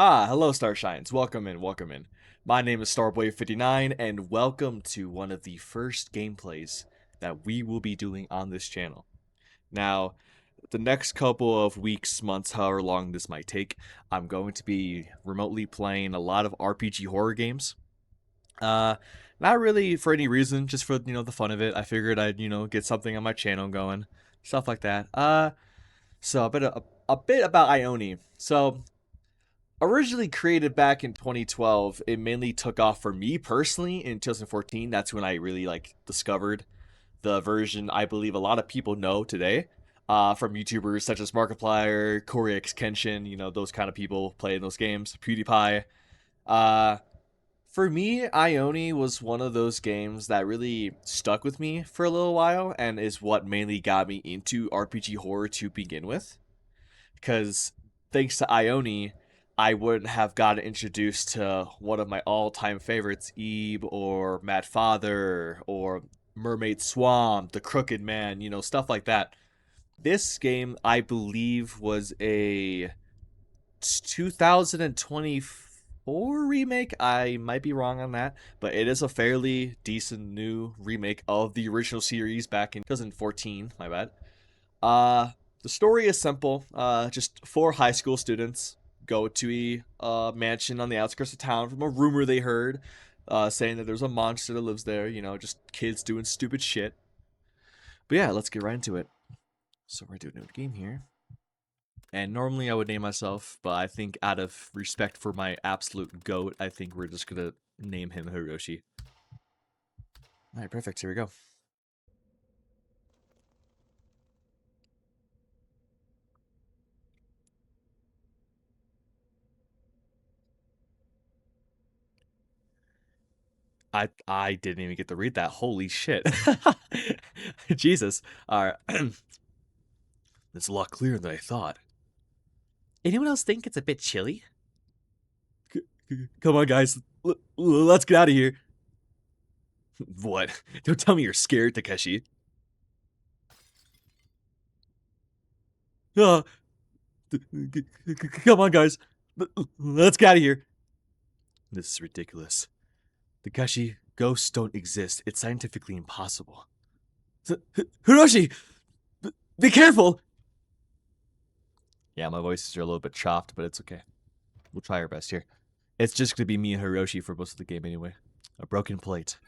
Hello Starshines. Welcome in, welcome in. My name is Starboy59 and welcome to one of the first gameplays that we will be doing on this channel. Now, the next couple of weeks, months, however long this might take, I'm going to be remotely playing a lot of RPG horror games. Uh, Not really for any reason, just for, the fun of it. I figured I'd, get something on my channel going, stuff like that. So a bit about Ioni. So, originally created back in 2012, it mainly took off for me personally in 2014. That's when I really discovered the version I believe a lot of people know today, from YouTubers such as Markiplier, Korix, Kenshin, those kind of people playing those games, PewDiePie. uh for me, Ioni was one of those games that really stuck with me for a little while and is what mainly got me into RPG horror to begin with, because thanks to Ioni, I wouldn't have gotten introduced to one of my all-time favorites, Ebe or Mad Father or Mermaid Swamp, The Crooked Man, stuff like that. This game, I believe, was a 2024 remake. I might be wrong on that, but it is a fairly decent new remake of the original series back in 2014. My bad. Uh, the story is simple. Just four high school students go to a mansion on the outskirts of town from a rumor they heard, saying that there's a monster that lives there. Just kids doing stupid shit. But yeah, let's get right into it. So we're doing a new game here. And normally I would name myself, but I think out of respect for my absolute goat, I think we're just gonna name him Hiroshi. Alright, perfect. Here we go. I didn't even get to read that. Holy shit. Jesus. Alright. It's a lot clearer than I thought. Anyone else think it's a bit chilly? Come on, guys. Let's get out of here. What? Don't tell me you're scared, Takeshi. Uh, Come on, guys. Let's get out of here. This is ridiculous. Takeshi, ghosts don't exist. It's scientifically impossible. Hiroshi! Be careful! Yeah, my voices are a little bit chopped, but it's okay. We'll try our best here. It's just going to be me and Hiroshi for most of the game anyway. A broken plate.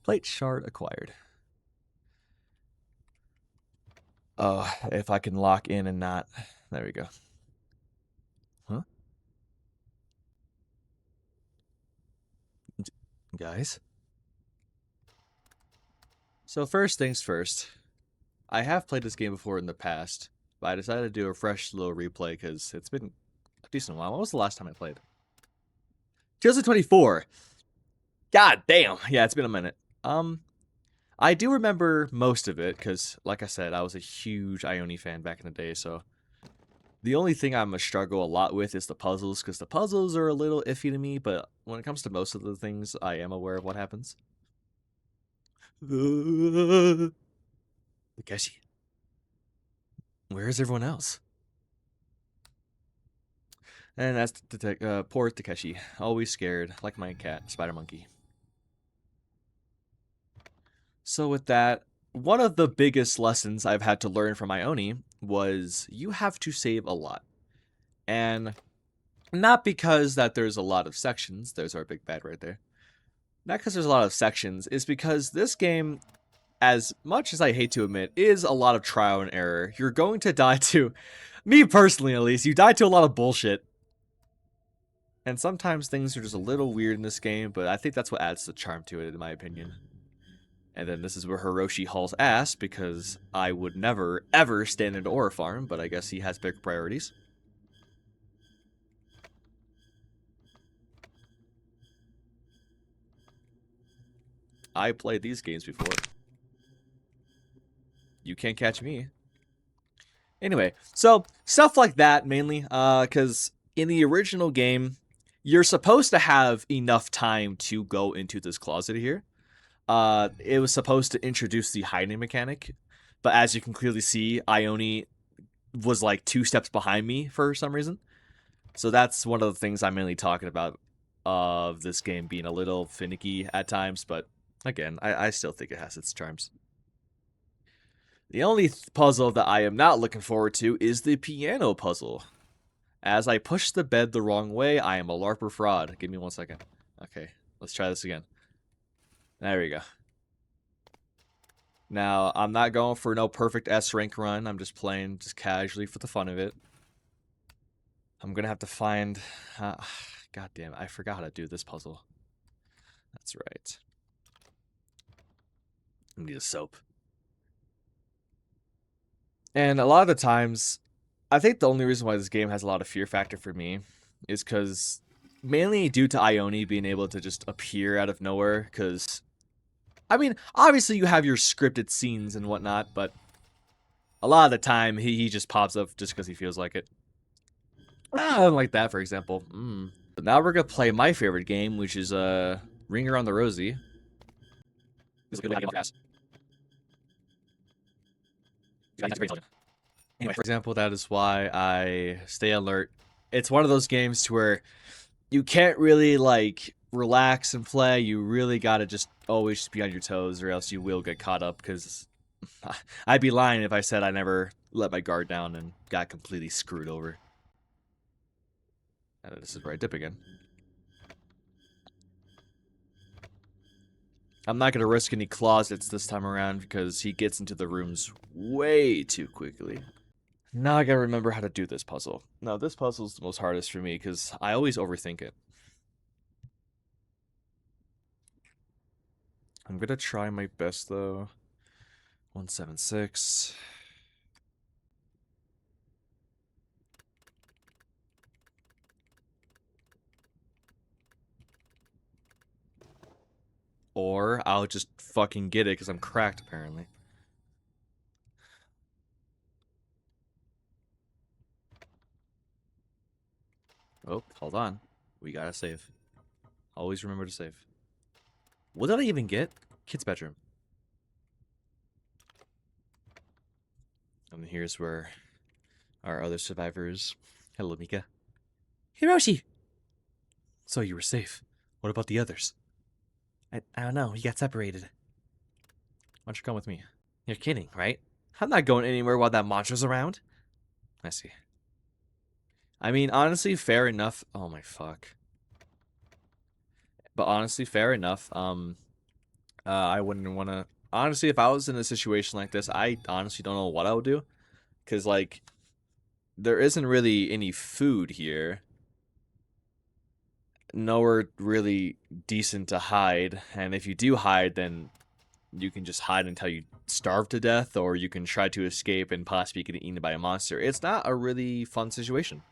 Plate shard acquired. Oh, if I can lock in and not... There we go. Huh? Guys? So first things first. I have played this game before in the past, but I decided to do a fresh little replay because it's been a decent while. When was the last time I played? 2024. God damn. Yeah, it's been a minute. I do remember most of it because, like I said, I was a huge Ioni fan back in the day, so the only thing I'm going to struggle a lot with is the puzzles, because the puzzles are a little iffy to me, but when it comes to most of the things, I am aware of what happens. Takeshi. Where is everyone else? And that's poor Takeshi, always scared, like my cat, Spider Monkey. So with that, one of the biggest lessons I've had to learn from Ioni was you have to save a lot. And not because that there's a lot of sections, there's our big bad right there. Not because there's a lot of sections, it's because this game, as much as I hate to admit, is a lot of trial and error. You're going to die to, me personally at least, you die to a lot of bullshit. And sometimes things are just a little weird in this game, but I think that's what adds the charm to it, in my opinion. And then this is where Hiroshi hauls ass, because I would never, ever stand into Aura Farm, but I guess he has bigger priorities. I played these games before. You can't catch me. Anyway, so stuff like that mainly, because in the original game, you're supposed to have enough time to go into this closet here. It was supposed to introduce the hiding mechanic, but as you can clearly see, Ioni was like 2 steps behind me for some reason. So that's one of the things I'm mainly talking about of this game being a little finicky at times, but again, I still think it has its charms. The only puzzle that I am not looking forward to is the piano puzzle. As I push the bed the wrong way, I am a LARPer fraud. Give me 1 second. Okay, let's try this again. There we go. Now, I'm not going for no perfect S rank run. I'm just playing just casually for the fun of it. I'm going to have to find... God damn it, I forgot how to do this puzzle. That's right. I need a soap. And a lot of the times, I think the only reason why this game has a lot of fear factor for me is because mainly due to Ione being able to just appear out of nowhere. Because, I mean, obviously you have your scripted scenes and whatnot, but a lot of the time he just pops up just because he feels like it. Like that, for example. But now we're going to play my favorite game, which is Ring Around the Rosie. This is a good game of Anyway, for example, that is why I stay alert. It's one of those games to where you can't really like relax and play. You really gotta just always just be on your toes, or else you will get caught up. Because I'd be lying if I said I never let my guard down and got completely screwed over. And this is where I dip again. I'm not gonna risk any closets this time around because he gets into the rooms way too quickly. Now I gotta remember how to do this puzzle. Now, this puzzle's the most hardest for me because I always overthink it. I'm gonna try my best though. 176. Or I'll just fucking get it because I'm cracked apparently. Oh, hold on. We gotta save. Always remember to save. What did I even get? Kid's bedroom. And here's where our other survivors. Hello, Mika. Hiroshi! So you were safe. What about the others? I don't know. He got separated. Why don't you come with me? You're kidding, right? I'm not going anywhere while that monster's around. I see. I mean, honestly, fair enough. Oh my fuck. But honestly, fair enough. I wouldn't want to. Honestly, if I was in a situation like this, I honestly don't know what I would do. Because, like, there isn't really any food here. Nowhere really decent to hide. And if you do hide, then you can just hide until you starve to death, or you can try to escape and possibly get eaten by a monster. It's not a really fun situation.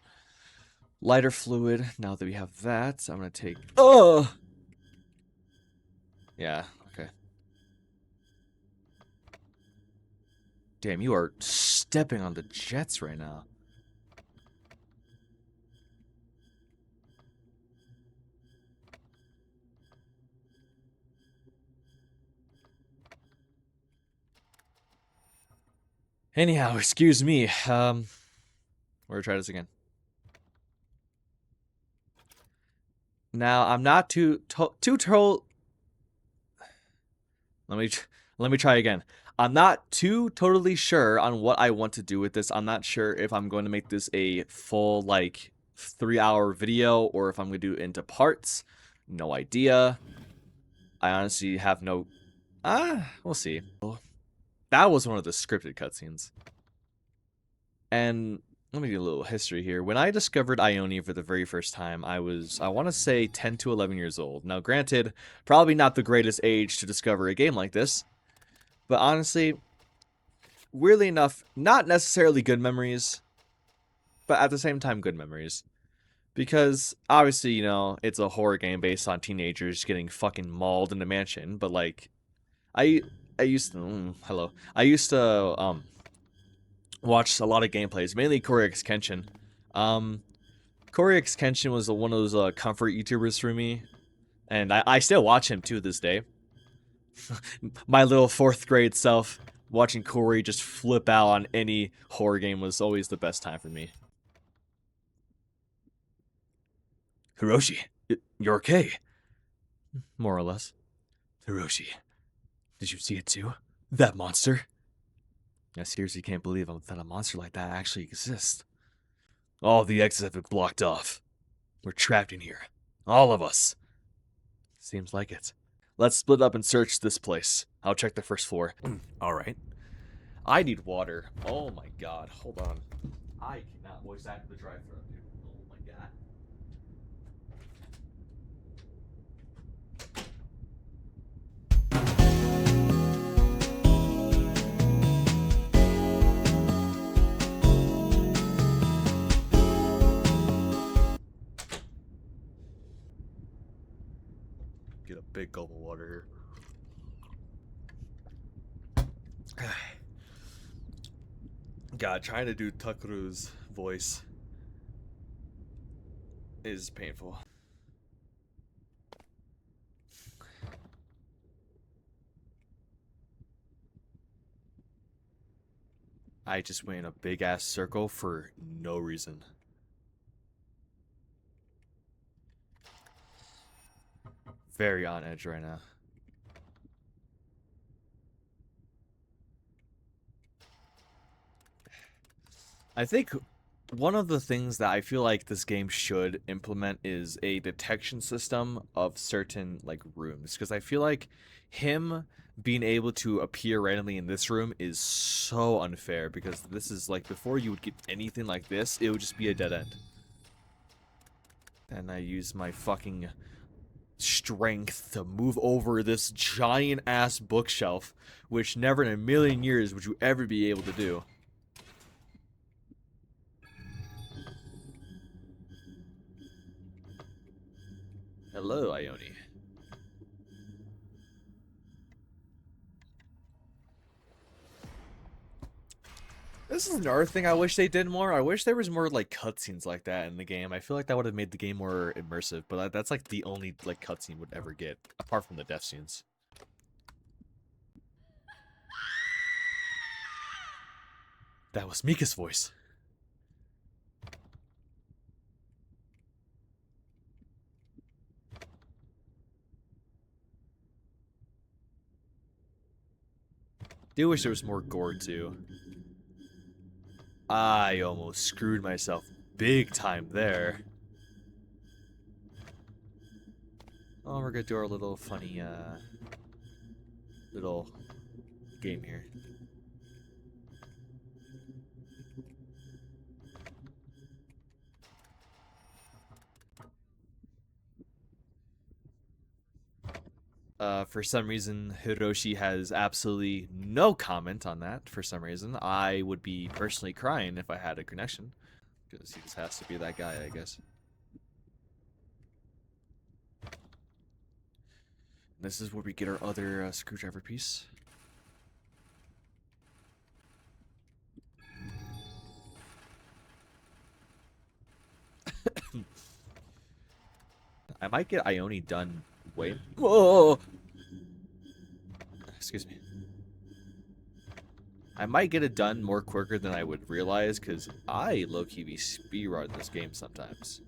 Lighter fluid. Now that we have that, I'm going to take... Oh! Yeah, okay. Damn, you are stepping on the jets right now. Anyhow, excuse me. We're gonna try this again. Now, I'm not too told. Let me try again. I'm not too totally sure on what I want to do with this. I'm not sure if I'm going to make this a full like 3-hour video or if I'm going to do it into parts. No idea. I honestly have no... we'll see. That was one of the scripted cutscenes. And let me do a little history here. When I discovered Ione for the very first time, I want to say 10 to 11 years old. Now, granted, probably not the greatest age to discover a game like this. But honestly, weirdly enough, not necessarily good memories, but at the same time, good memories. Because, obviously, you know, it's a horror game based on teenagers getting fucking mauled in a mansion. But, like, I used to... hello. I used to, watched a lot of gameplays, mainly Corey X Kenshin. Corey X Kenshin was one of those comfort YouTubers for me, and I still watch him to this day. My little 4th grade self, watching Corey just flip out on any horror game was always the best time for me. Hiroshi, you're okay. More or less. Hiroshi, did you see it too? That monster? I seriously can't believe that a monster like that actually exists. All the exits have been blocked off. We're trapped in here. All of us. Seems like it. Let's split up and search this place. I'll check the first floor. Alright. I need water. Oh my god. Hold on. I cannot voice act the drive-thru. Oh my god. Get a big gulp of water here. God, trying to do Takuru's voice is painful. I just went in a big ass circle for no reason. Very on edge right now. I think one of the things that I feel like this game should implement is a detection system of certain like rooms, because I feel like him being able to appear randomly in this room is so unfair, because this is like, before you would get anything like this, it would just be a dead end. And I use my fucking strength to move over this giant ass bookshelf, which never in a million years would you ever be able to do. Hello, Ione. This is another thing I wish they did more. I wish there was more like cutscenes like that in the game. I feel like that would have made the game more immersive, but that's like the only like cutscene would ever get, apart from the death scenes. That was Mika's voice. Do wish there was more gore too. I almost screwed myself big time there. Oh, we're gonna do our little funny little game here. For some reason, Hiroshi has absolutely no comment on that. For some reason, I would be personally crying if I had a connection, because he just has to be that guy, I guess. This is where we get our other screwdriver piece. I might get Ione done. Wait. Whoa! Excuse me. I might get it done more quicker than I would realize, because I low-key be speedrun this game sometimes.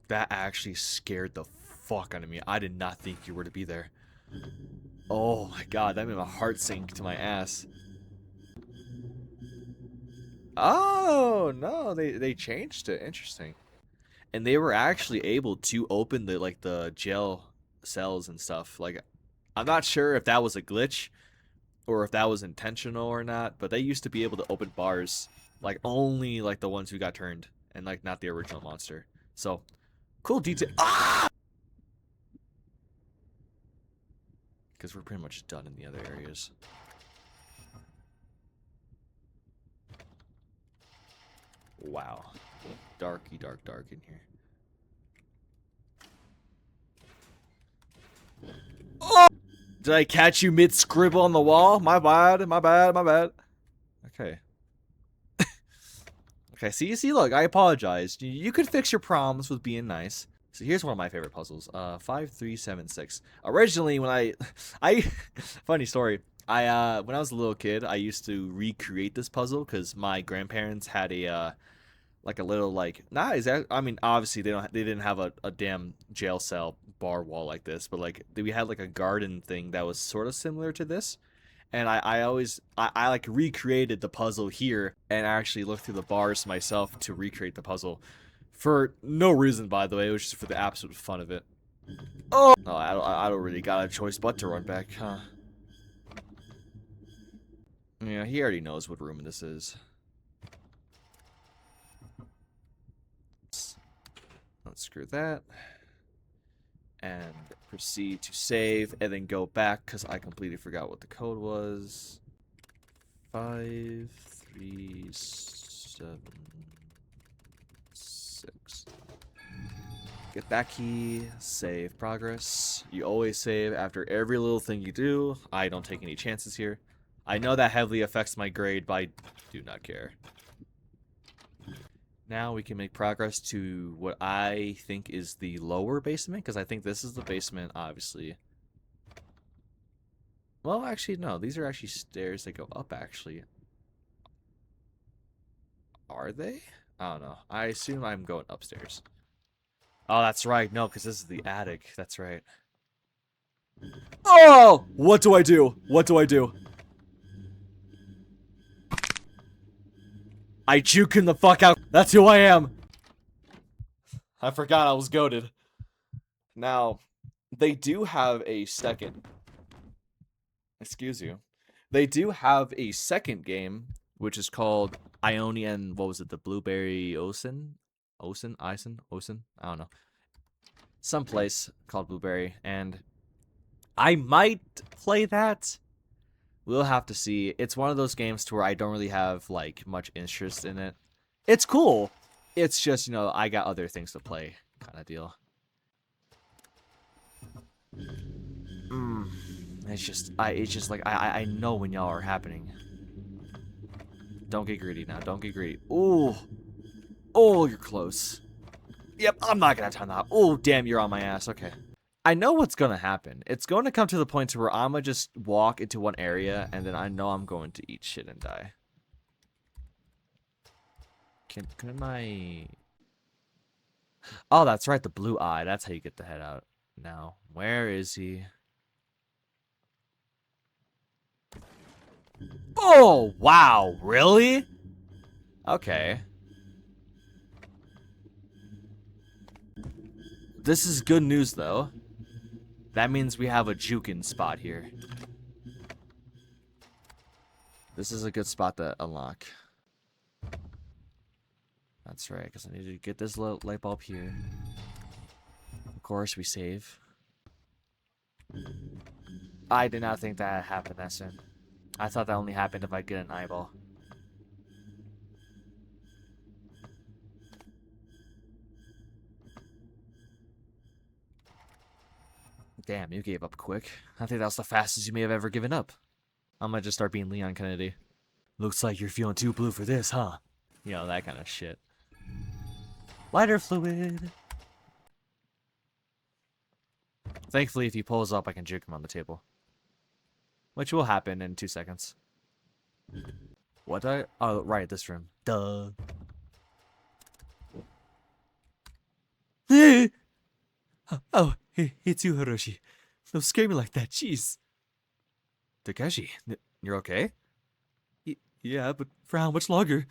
That actually scared the fuck out of me. I did not think you were to be there. Oh my god, that made my heart sink to my ass. Oh, no, they changed it. Interesting. And they were actually able to open the like the jail cells and stuff. Like, I'm not sure if that was a glitch or if that was intentional or not, but they used to be able to open bars, like only like the ones who got turned, and like not the original monster. So, cool detail. Ah! Because we're pretty much done in the other areas. Wow. Darky dark in here. Oh! Did I catch you mid-scribble on the wall? My bad, my bad, my bad. Okay. Okay, see, look, I apologize. You could fix your problems with being nice. So here's one of my favorite puzzles. 5376. Originally, when I funny story. When I was a little kid, I used to recreate this puzzle because my grandparents had a like a little like not exactly. I mean, obviously they didn't have a damn jail cell bar wall like this, but like we had like a garden thing that was sort of similar to this. And I like recreated the puzzle here and actually looked through the bars myself to recreate the puzzle for no reason, by the way. It was just for the absolute fun of it. Oh, no, I don't really got a choice but to run back, huh? Yeah, he already knows what room this is. Let's screw that. And proceed to save and then go back because I completely forgot what the code was. 537 6. Get that key, save progress. You always save after every little thing you do. I don't take any chances here. I know that heavily affects my grade, but I do not care. Now we can make progress to what I think is the lower basement, because I think this is the basement, obviously. Well, actually, no. These are actually stairs that go up, actually. Are they? I don't know. I assume I'm going upstairs. Oh, that's right. No, because this is the attic. That's right. Oh! What do I do? What do I do? I juke him the fuck out. That's who I am. I forgot I was goated. Now, they do have a second. Excuse you. They do have a second game, which is called Ioni and what was it? The Blueberry Ocean? Ocean? Ison? Ocean? I don't know. Some place called Blueberry, and I might play that. We'll have to see. It's one of those games to where I don't really have like much interest in it. It's cool. It's just, you know, I got other things to play kind of deal. It's just like I know when y'all are happening. Don't get greedy now. Don't get greedy. Ooh. Oh, you're close. Yep, I'm not gonna have time now. Oh, damn, you're on my ass. Okay. I know what's gonna happen. It's going to come to the point to where I'm gonna just walk into one area and then I know I'm going to eat shit and die. Can I? Oh, that's right, the blue eye. That's how you get the head out. Now, where is he? Oh, wow, really? Okay. This is good news, though. That means we have a jukin spot here. This is a good spot to unlock. That's right, because I need to get this light bulb here. Of course, we save. I did not think that happened that soon. I thought that only happened if I get an eyeball. Damn, you gave up quick. I think that was the fastest you may have ever given up. I'm gonna just start being Leon Kennedy. Looks like you're feeling too blue for this, huh? You know, that kind of shit. Lighter fluid. Thankfully, if he pulls up, I can juke him on the table. Which will happen in 2 seconds. What oh, right, this room. Duh. Oh, hey, it's you, Hiroshi. Don't scare me like that, jeez. Takeshi, you're okay? Yeah, but for how much longer?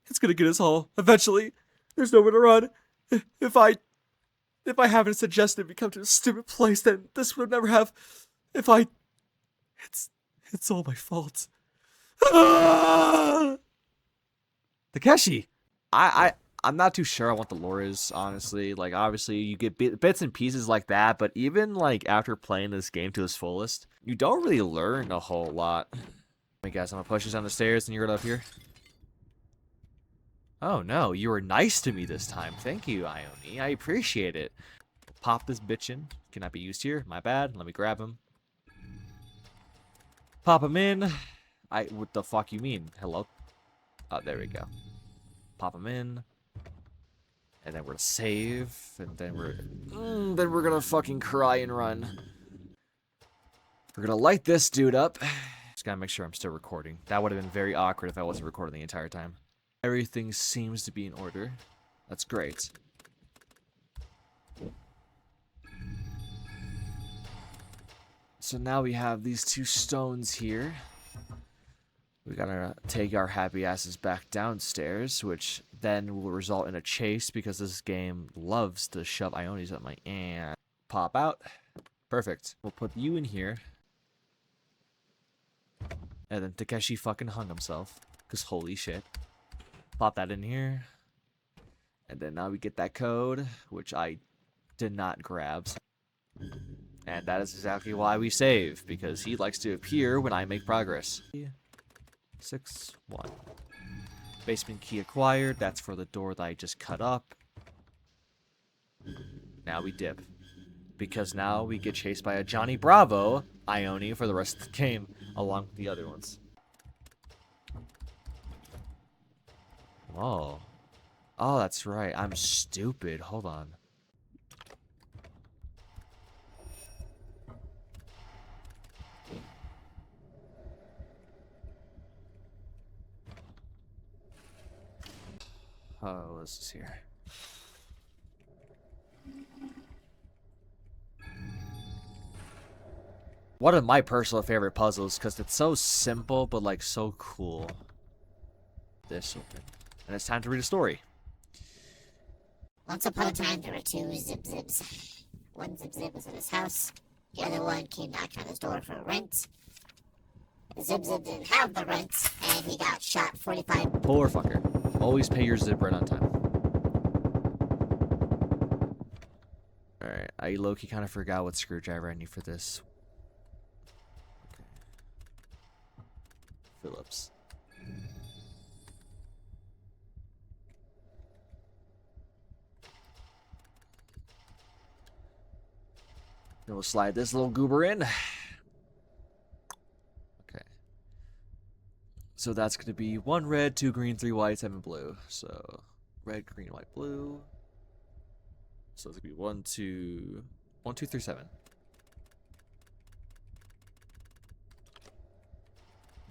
It's gonna get us all, eventually. There's nowhere to run. If I haven't suggested we come to a stupid place, then this would never have. If I... It's all my fault. Takeshi! I'm not too sure on what the lore is, honestly. Like, obviously, you get bits and pieces like that, but even, like, after playing this game to its fullest, you don't really learn a whole lot. Hey, guys, I'm gonna push you down the stairs and you're up here. Oh, no, you were nice to me this time. Thank you, Ione. I appreciate it. Pop this bitch in. Cannot be used here. My bad. Let me grab him. Pop him in. What the fuck you mean? Hello? Oh, there we go. Pop him in. And then we're gonna save. And then we're gonna fucking cry and run. We're gonna light this dude up. Just gotta make sure I'm still recording. That would have been very awkward if I wasn't recording the entire time. Everything seems to be in order. That's great. So now we have these two stones here. We gotta take our happy asses back downstairs, which then will result in a chase because this game loves to shove Ionis up my ass. Pop out. Perfect. We'll put you in here. And then Takeshi fucking hung himself. Because holy shit. Pop that in here. And then now we get that code, which I did not grab. And that is exactly why we save, because he likes to appear when I make progress. 6-1. Basement key acquired. That's for the door that I just cut up. Now we dip. Because now we get chased by a Johnny Bravo Ione for the rest of the game, along with the other ones. Oh. Oh, that's right. I'm stupid. Hold on. Oh, this is here. One of my personal favorite puzzles, because it's so simple, but like so cool. This open. And it's time to read a story. Once upon a time, there were two Zip-Zips. One Zip-Zip was in his house. The other one came knocking on his door for rent. Zip-Zip didn't have the rent, and he got shot 45. Poor fucker. Always pay your zip rent on time. Alright, I low-key kind of forgot what screwdriver I need for this. Okay. Phillips. Then we'll slide this little goober in. Okay. So that's going to be 1 red, 2 green, 3 white, 7 blue. So red, green, white, blue. So it's going to be 1, 2, 3, 7.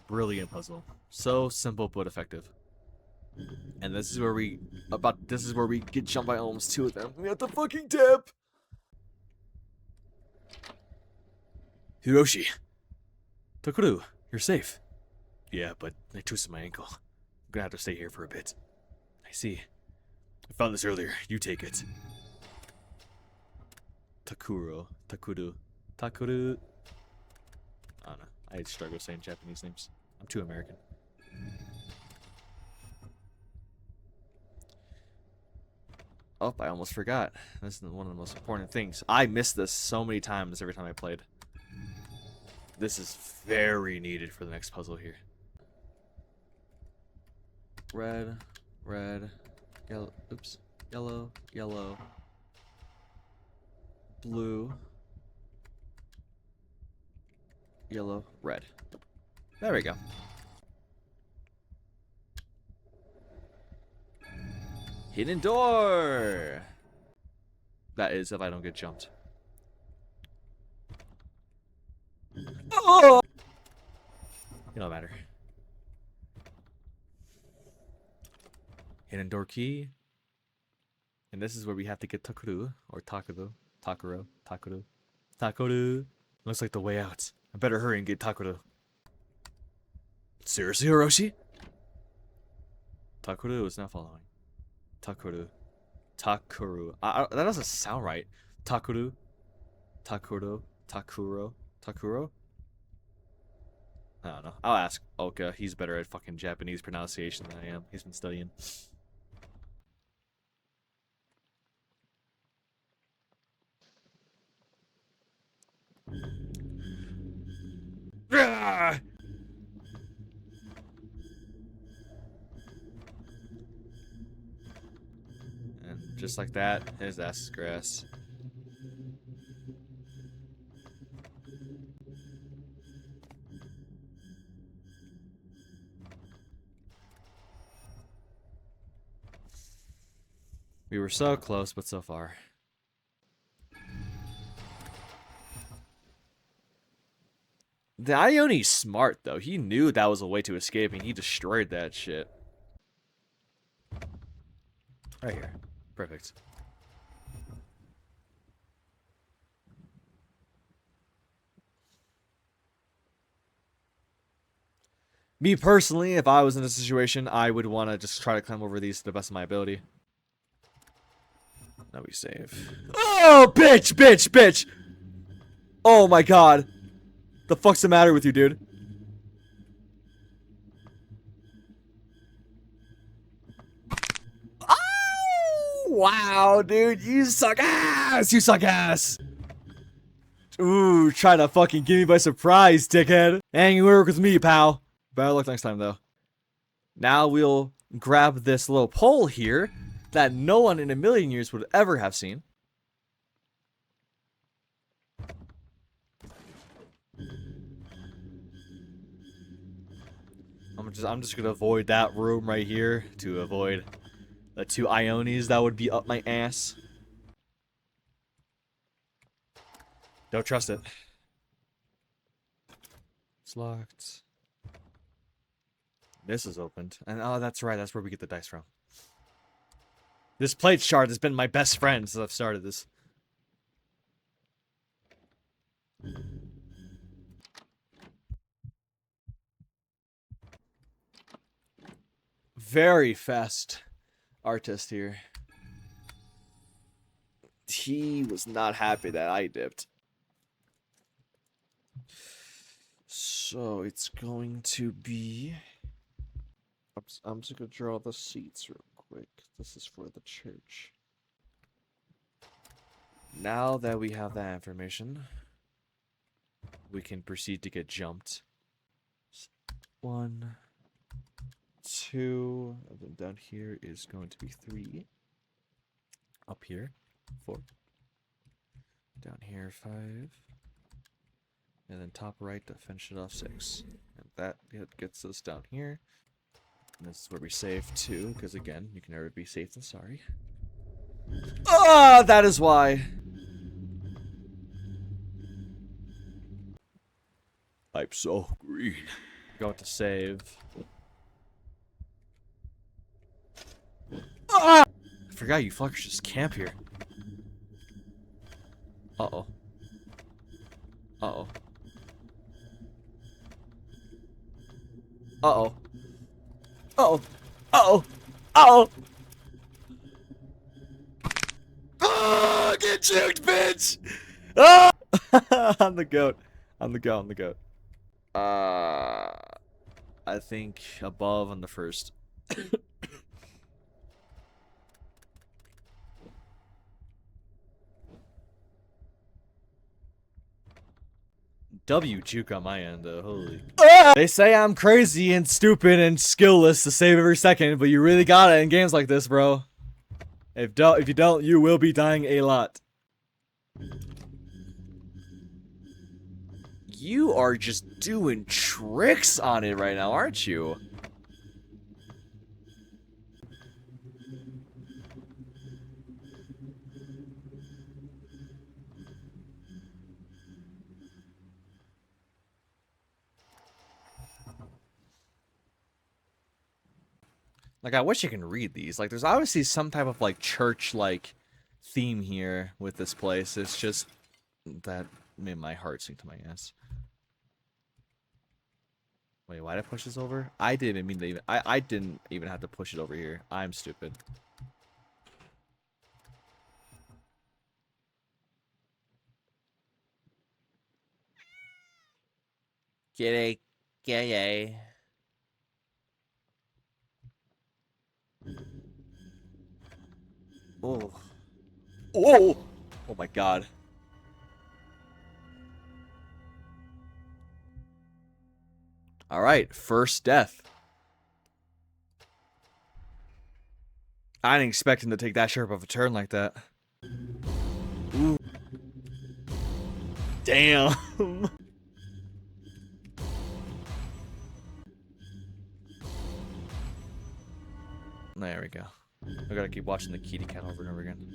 Brilliant puzzle. So simple but effective. And this is where we get jumped by almost 2 of them. We have to fucking dip. Hiroshi. Tokoru, you're safe. Yeah, but I twisted my ankle. I'm gonna have to stay here for a bit. I see. I found this earlier. You take it. Takuro. Takuru. Takuru. I don't know. I struggle saying Japanese names. I'm too American. Oh, I almost forgot. This is one of the most important things. I missed this so many times every time I played. This is very needed for the next puzzle here. Red, red, yellow, oops, yellow, yellow, blue, yellow, red. There we go. Hidden door! That is if I don't get jumped. Oh! It don't matter. Hidden door key. And this is where we have to get Takuru, or Takuru, Takuro, Takuru, Takuru. Looks like the way out. I better hurry and get Takuro. Seriously, Hiroshi? Takuru is not following. Takuru. Takuru. That doesn't sound right. Takuru. Takuro. Takuro. Takuro? I don't know. I'll ask Oka. He's better at fucking Japanese pronunciation than I am. He's been studying. Ah! And just like that, his ass is grass. We were so close, but so far. The Ione's smart, though. He knew that was a way to escape, and he destroyed that shit. Right here. Perfect. Me personally, if I was in this situation, I would want to just try to climb over these to the best of my ability. Now we save. Oh, bitch, bitch, bitch! Oh my god. The fuck's the matter with you, dude? Oh, wow, dude. You suck ass! You suck ass! Ooh, try to fucking get me by surprise, dickhead. And you work with me, pal. Better luck next time, though. Now we'll grab this little pole here that no one in a million years would ever have seen. I'm just gonna avoid that room right here to avoid the two Iones that would be up my ass. Don't trust it. It's locked. This is opened. And oh, that's right. That's where we get the dice from. This plate shard has been my best friend since I've started this. Very fast artist here. He was not happy that I dipped. So it's going to be... I'm just going to draw the seats real quick. This is for the church. Now that we have that information, we can proceed to get jumped. 1, 2, and then down here is going to be 3. Up here, 4. Down here, 5. And then top right to finish it off, 6. And that gets us down here. And this is where we save too, because again, you can never be safe than sorry. Ah, that is why. I'm so green. Going to save. Ah! I forgot you fuckers just camp here. Uh-oh. Uh-oh. Uh-oh. Uh-oh. Uh-oh. Uh-oh. Oh, get juked, bitch! Ah! I'm the goat. I'm the goat. I'm the goat. I think above on the first. W juke on my end, though. Holy. They say I'm crazy and stupid and skillless to save every second, but you really got it in games like this, bro. If you don't, you will be dying a lot. You are just doing tricks on it right now, aren't you? Like, I wish you can read these. Like, there's obviously some type of, like, church-like theme here with this place. It's just that made my heart sink to my ass. Wait, why did I push this over? I didn't mean to even... I didn't even have to push it over here. I'm stupid. G'day. G'day. Oh. Oh! Oh my god. Alright, first death. I didn't expect him to take that sharp of a turn like that. Ooh. Damn. There we go. I gotta keep watching the kitty cat over and over again.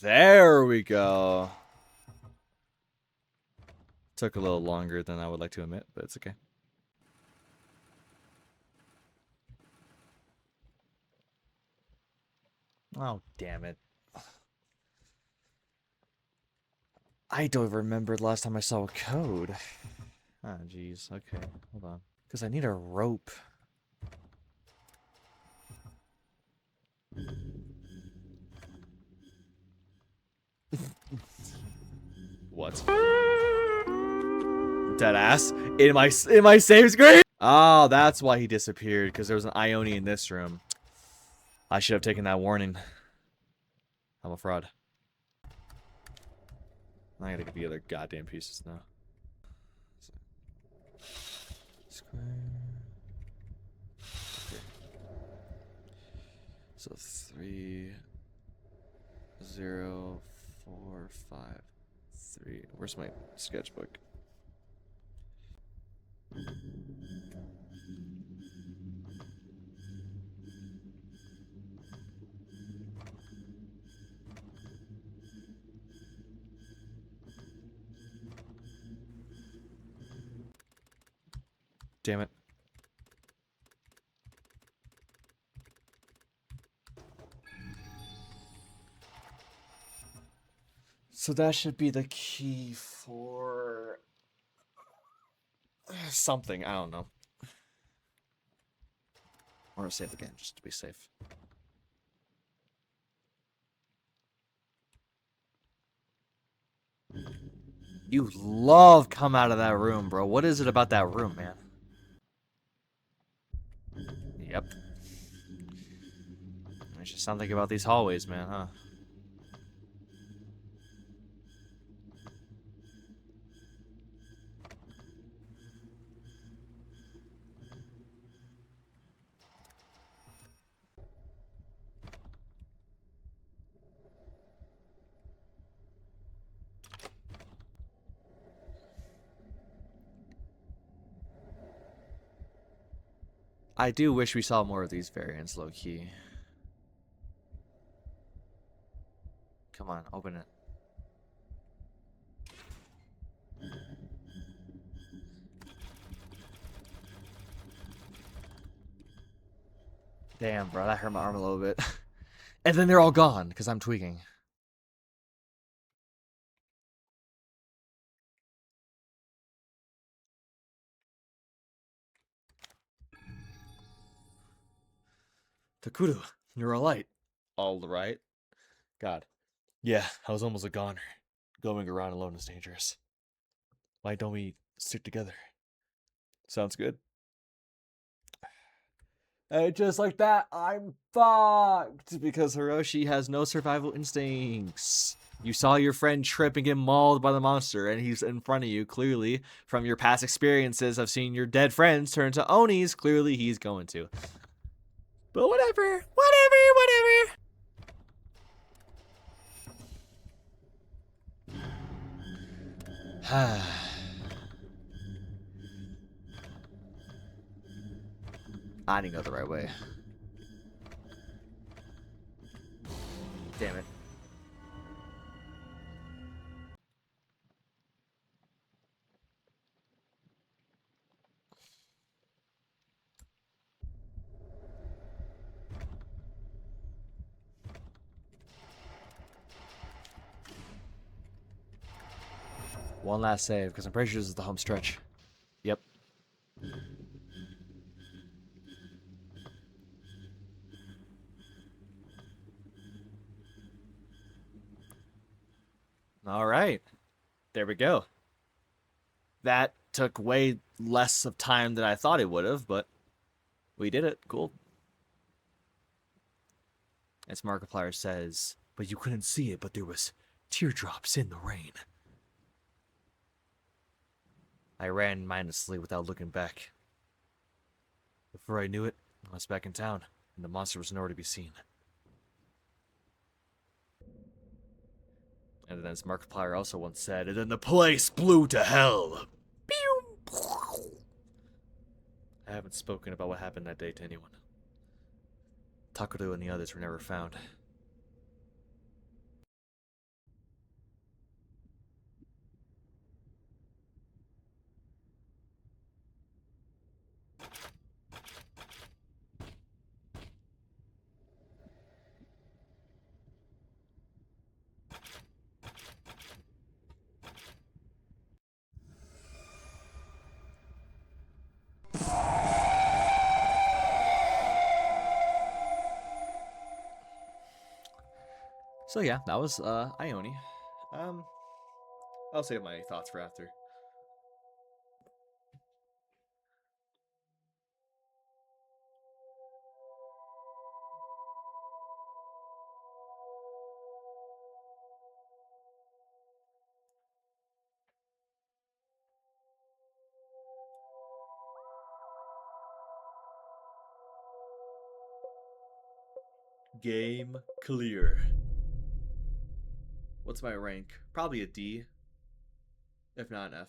There we go. Took a little longer than I would like to admit, but it's okay. Oh, damn it. I don't remember the last time I saw a code. Ah, jeez. Okay, hold on. Because I need a rope. What? Deadass? In my save screen? Oh, that's why he disappeared, because there was an Ioni in this room. I should have taken that warning. I'm a fraud. I gotta get the other goddamn pieces now. Square. Okay. So 3, 0, 4, 5, 3. Where's my sketchbook? Damn it. So that should be the key for something. I don't know. Or save again, just to be safe. You love come out of that room, bro. What is it about that room, man? Yep. There's just something about these hallways, man, huh? I do wish we saw more of these variants, low-key. Come on, open it. Damn, bro, that hurt my arm a little bit. And then they're all gone, because I'm tweaking. Takuru, you're alright. All right? God. Yeah, I was almost a goner. Going around alone is dangerous. Why don't we stick together? Sounds good. And just like that, I'm fucked because Hiroshi has no survival instincts. You saw your friend trip and get mauled by the monster, and he's in front of you. Clearly, from your past experiences of seeing your dead friends turn to Onis, clearly he's going to. But whatever, whatever. I didn't go the right way. Damn it. One last save, because I'm pretty sure this is the home stretch. Yep. All right. There we go. That took way less of time than I thought it would have, but we did it. Cool. As Markiplier says, but you couldn't see it, but there was teardrops in the rain. I ran mindlessly without looking back. Before I knew it, I was back in town, and the monster was nowhere to be seen. And then as Markiplier also once said, and then the place blew to hell. I haven't spoken about what happened that day to anyone. Takuru and the others were never found. So yeah, that was Ione. I'll save my thoughts for after. Game clear. What's my rank? Probably a D, if not an F.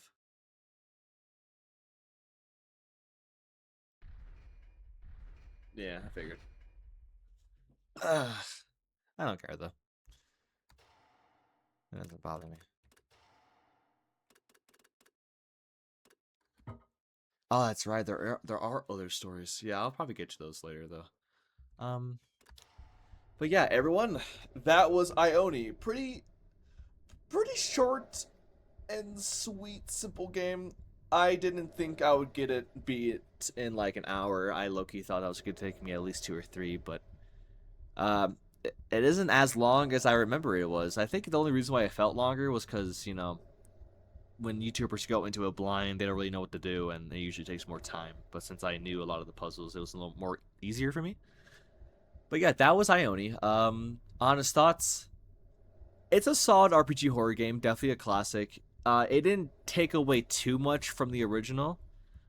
Yeah, I figured. I don't care though. It doesn't bother me. Oh, that's right. There are other stories. Yeah, I'll probably get to those later though. Um, but yeah, everyone, that was Ione. Pretty short and sweet, simple game. I didn't think I would beat it in like an hour. I low-key thought that was going to take me at least 2 or 3, but it isn't as long as I remember it was. I think the only reason why it felt longer was because, when YouTubers go into a blind, they don't really know what to do, and it usually takes more time. But since I knew a lot of the puzzles, it was a little more easier for me. But yeah, that was Ione. Honest thoughts. It's a solid RPG horror game, definitely a classic. It didn't take away too much from the original,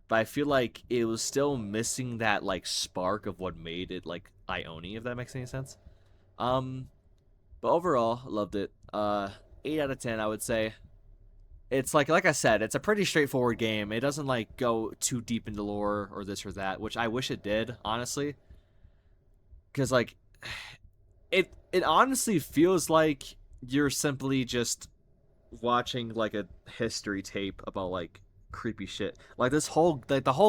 but I feel like it was still missing that like spark of what made it like Ione, if that makes any sense. Um, but overall, loved it. 8 out of 10, I would say. It's like I said, it's a pretty straightforward game. It doesn't like go too deep into lore or this or that, which I wish it did, honestly. Because like, it honestly feels like you're simply just watching like a history tape about like creepy shit. Like the whole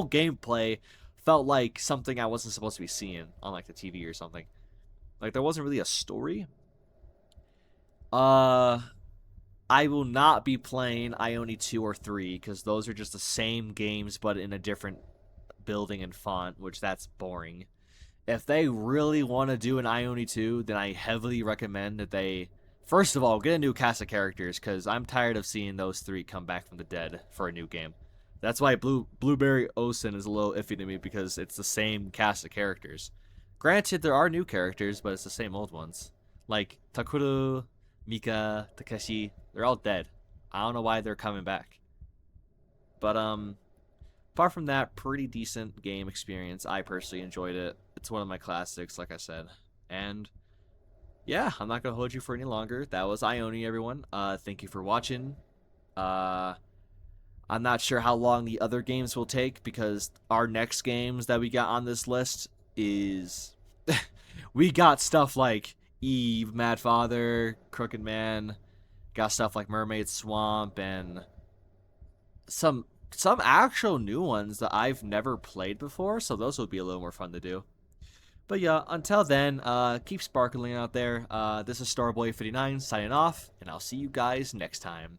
gameplay felt like something I wasn't supposed to be seeing on like the TV or something. Like there wasn't really a story. Uh I will not be playing Ione 2 or 3 cuz those are just the same games but in a different building and font, which that's boring. If they really want to do an Ione 2, then I heavily recommend that they, first of all, get a new cast of characters, because I'm tired of seeing those three come back from the dead for a new game. That's why Blueberry Ocean is a little iffy to me, because it's the same cast of characters. Granted, there are new characters, but it's the same old ones. Like Takuru, Mika, Takeshi, they're all dead. I don't know why they're coming back. But apart from that, pretty decent game experience. I personally enjoyed it. It's one of my classics, like I said. And yeah, I'm not gonna hold you for any longer. That was Ione, everyone. Thank you for watching. Uh, I'm not sure how long the other games will take because our next games that we got on this list is we got stuff like Eve, Mad Father, Crooked Man, got stuff like Mermaid Swamp, and some actual new ones that I've never played before, so those will be a little more fun to do. But yeah, until then, keep sparkling out there. This is Starboy59 signing off, and I'll see you guys next time.